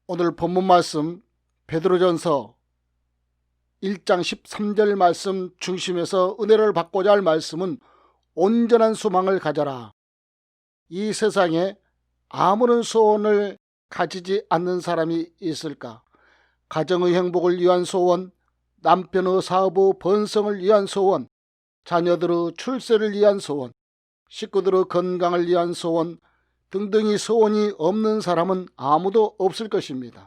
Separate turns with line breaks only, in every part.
오늘 본문 말씀 베드로전서 1장 13절 말씀 중심에서 은혜를 받고자 할 말씀은 온전한 소망을 가져라. 이 세상에 아무런 소원을 가지지 않는 사람이 있을까? 가정의 행복을 위한 소원, 남편의 사업의 번성을 위한 소원, 자녀들의 출세를 위한 소원, 식구들의 건강을 위한 소원 등등의 소원이 없는 사람은 아무도 없을 것입니다.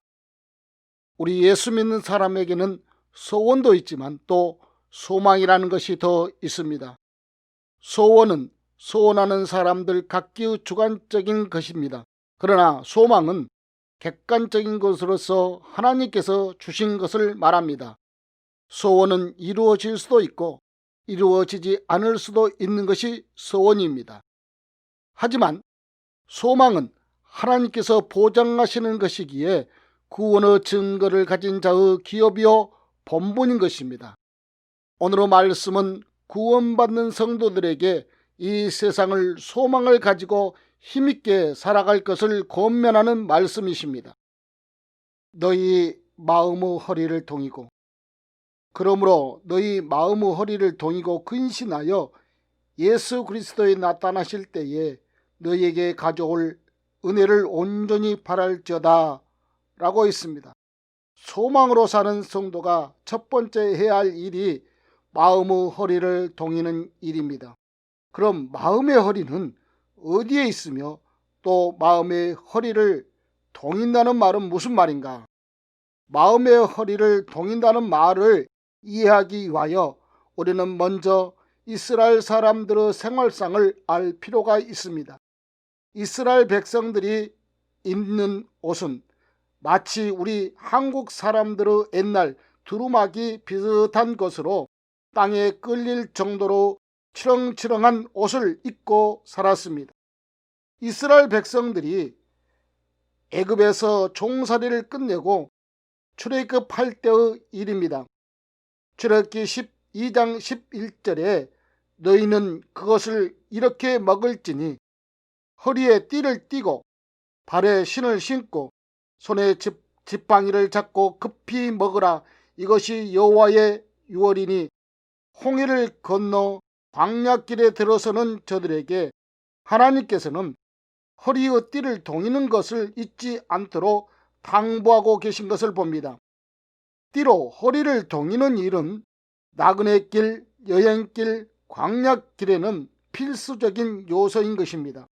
우리 예수 믿는 사람에게는 소원도 있지만 또 소망이라는 것이 더 있습니다. 소원은 소원하는 사람들 각기의 주관적인 것입니다. 그러나 소망은 객관적인 것으로서 하나님께서 주신 것을 말합니다. 소원은 이루어질 수도 있고 이루어지지 않을 수도 있는 것이 소원입니다. 하지만 소망은 하나님께서 보장하시는 것이기에 구원의 증거를 가진 자의 기업이요 본분인 것입니다. 오늘의 말씀은 구원받는 성도들에게 이 세상을 소망을 가지고 힘있게 살아갈 것을 권면하는 말씀이십니다. 너희 마음의 허리를 동이고, 그러므로 너희 마음의 허리를 동이고 근신하여 예수 그리스도에 나타나실 때에 너희에게 가져올 은혜를 온전히 바랄지어다 라고 있습니다. 소망으로 사는 성도가 첫 번째 해야 할 일이 마음의 허리를 동이는 일입니다. 그럼 마음의 허리는 어디에 있으며 또 마음의 허리를 동인다는 말은 무슨 말인가? 마음의 허리를 동인다는 말을 이해하기 위하여 우리는 먼저 이스라엘 사람들의 생활상을 알 필요가 있습니다. 이스라엘 백성들이 입는 옷은 마치 우리 한국 사람들의 옛날 두루마기 비슷한 것으로 땅에 끌릴 정도로 치렁치렁한 옷을 입고 살았습니다. 이스라엘 백성들이 애굽에서 종살이를 끝내고 출애굽할 때의 일입니다. 출애굽기 12장 11절에 너희는 그것을 이렇게 먹을지니 허리에 띠를 띠고 발에 신을 신고 손에 지팡이를 잡고 급히 먹으라. 이것이 여호와의 유월이니 홍해를 건너 광야길에 들어서는 저들에게 하나님께서는 허리의 띠를 동이는 것을 잊지 않도록 당부하고 계신 것을 봅니다. 띠로 허리를 동이는 일은 나그네 길, 여행길, 광야길에는 필수적인 요소인 것입니다.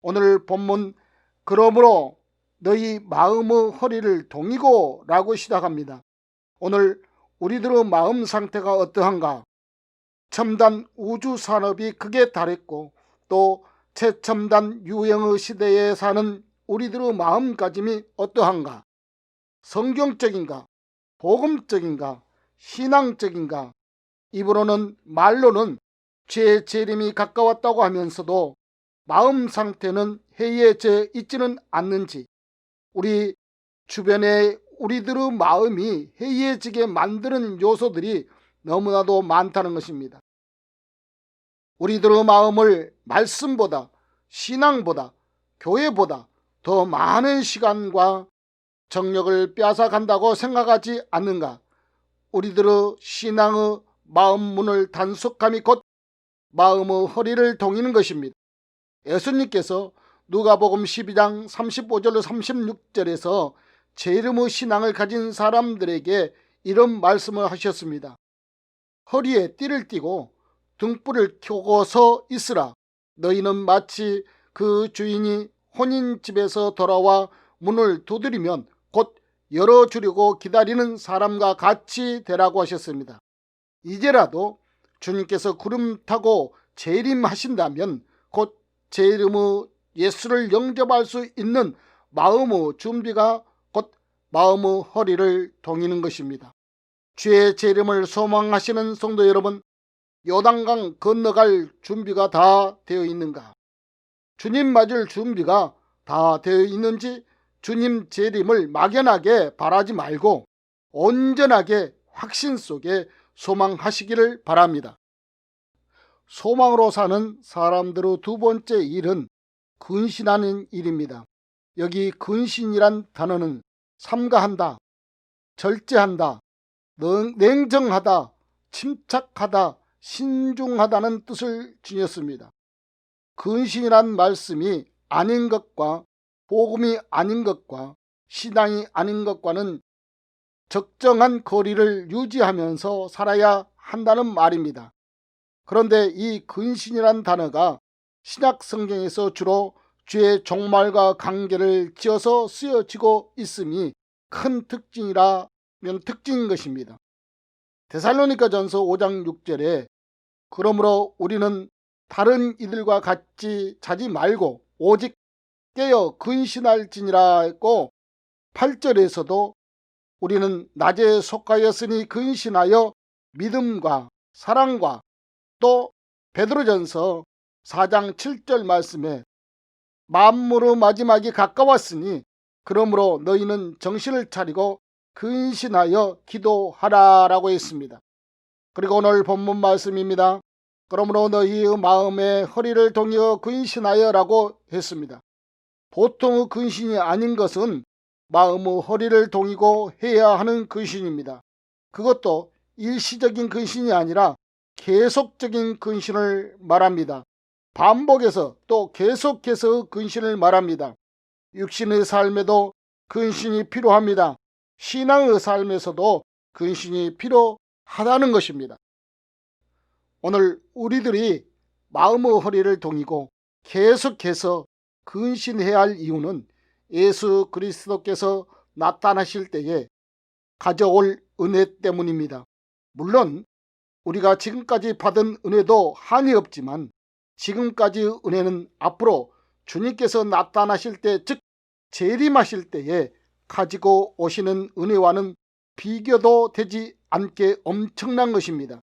오늘 본문 그러므로 너희 마음의 허리를 동이고 라고 시작합니다. 오늘 우리들의 마음 상태가 어떠한가? 첨단 우주 산업이 극에 달했고 또 최첨단 유행의 시대에 사는 우리들의 마음가짐이 어떠한가? 성경적인가? 복음적인가? 신앙적인가? 입으로는 말로는 죄 재림이 가까웠다고 하면서도 마음 상태는 해이해져 있지는 않는지, 우리 주변에 우리들의 마음이 해이해지게 만드는 요소들이 너무나도 많다는 것입니다. 우리들의 마음을 말씀보다, 신앙보다, 교회보다 더 많은 시간과 정력을 빼앗아간다고 생각하지 않는가? 우리들의 신앙의 마음 문을 단속함이 곧 마음의 허리를 동이는 것입니다. 예수님께서 누가복음 12장 35절로 36절에서 제 이름의 신앙을 가진 사람들에게 이런 말씀을 하셨습니다. 허리에 띠를 띠고 등불을 켜고 서 있으라. 너희는 마치 그 주인이 혼인집에서 돌아와 문을 두드리면 곧 열어주려고 기다리는 사람과 같이 되라고 하셨습니다. 이제라도 주님께서 구름 타고 재림하신다면 곧 제 이름의 예수를 영접할 수 있는 마음의 준비가 곧 마음의 허리를 동이는 것입니다. 주의 재림을 소망하시는 성도 여러분, 요단강 건너갈 준비가 다 되어 있는가? 주님 맞을 준비가 다 되어 있는지 주님 재림을 막연하게 바라지 말고 온전하게 확신 속에 소망하시기를 바랍니다. 소망으로 사는 사람들의 두 번째 일은 근신하는 일입니다. 여기 근신이란 단어는 삼가한다, 절제한다, 냉정하다, 침착하다, 신중하다는 뜻을 지녔습니다. 근신이란 말씀이 아닌 것과 복음이 아닌 것과 신앙이 아닌 것과는 적정한 거리를 유지하면서 살아야 한다는 말입니다. 그런데 이 근신이란 단어가 신약 성경에서 주로 주의 종말과 관계를 지어서 쓰여지고 있음이 큰 특징이라면 특징인 것입니다. 데살로니가전서 5장 6절에 그러므로 우리는 다른 이들과 같이 자지 말고 오직 깨어 근신할지니라 했고, 8절에서도 우리는 낮에 속하였으니 근신하여 믿음과 사랑과, 또 베드로전서 4장 7절 말씀에 만물의 마지막이 가까웠으니 그러므로 너희는 정신을 차리고 근신하여 기도하라 라고 했습니다. 그리고 오늘 본문 말씀입니다. 그러므로 너희의 마음에 허리를 동이어 근신하여 라고 했습니다. 보통의 근신이 아닌 것은 마음의 허리를 동이고 해야 하는 근신입니다. 그것도 일시적인 근신이 아니라 계속적인 근신을 말합니다. 반복해서 또 계속해서 근신을 말합니다. 육신의 삶에도 근신이 필요합니다. 신앙의 삶에서도 근신이 필요하다는 것입니다. 오늘 우리들이 마음의 허리를 동이고 계속해서 근신해야 할 이유는 예수 그리스도께서 나타나실 때에 가져올 은혜 때문입니다. 물론 우리가 지금까지 받은 은혜도 한이 없지만 지금까지의 은혜는 앞으로 주님께서 나타나실 때, 즉 재림하실 때에 가지고 오시는 은혜와는 비교도 되지 않게 엄청난 것입니다.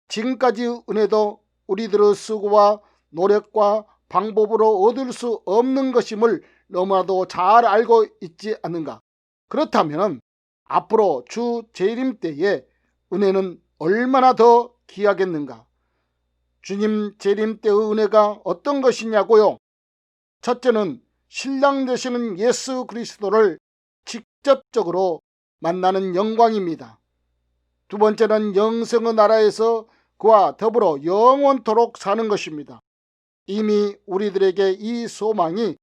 지금까지의 은혜도 우리들의 수고와 노력과 방법으로 얻을 수 없는 것임을 너무나도 잘 알고 있지 않는가? 그렇다면 앞으로 주 재림 때에 은혜는 얼마나 더 귀하겠는가? 주님 재림 때의 은혜가 어떤 것이냐고요? 첫째는 신랑 되시는 예수 그리스도를 직접적으로 만나는 영광입니다. 두 번째는 영생의 나라에서 그와 더불어 영원토록 사는 것입니다. 이미 우리들에게 이 소망이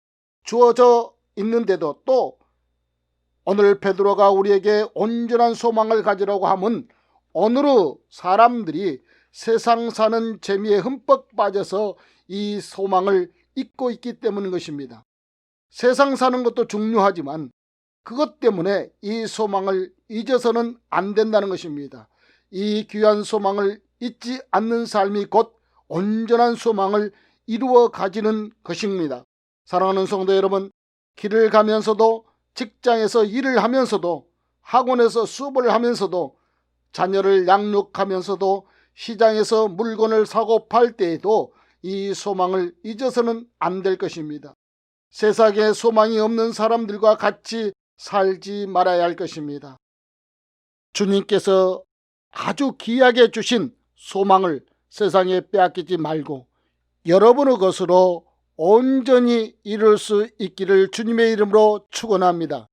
주어져 있는데도 또 오늘 베드로가 우리에게 온전한 소망을 가지라고 하면 오늘의 사람들이 세상 사는 재미에 흠뻑 빠져서 이 소망을 잊고 있기 때문인 것입니다. 세상 사는 것도 중요하지만 그것 때문에 이 소망을 잊어서는 안 된다는 것입니다. 이 귀한 소망을 잊지 않는 삶이 곧 온전한 소망을 이루어 가지는 것입니다. 사랑하는 성도 여러분, 길을 가면서도, 직장에서 일을 하면서도, 학원에서 수업을 하면서도, 자녀를 양육하면서도, 시장에서 물건을 사고 팔 때에도 이 소망을 잊어서는 안 될 것입니다. 세상에 소망이 없는 사람들과 같이 살지 말아야 할 것입니다. 주님께서 아주 귀하게 주신 소망을 세상에 빼앗기지 말고 여러분의 것으로 온전히 이룰 수 있기를 주님의 이름으로 축원합니다.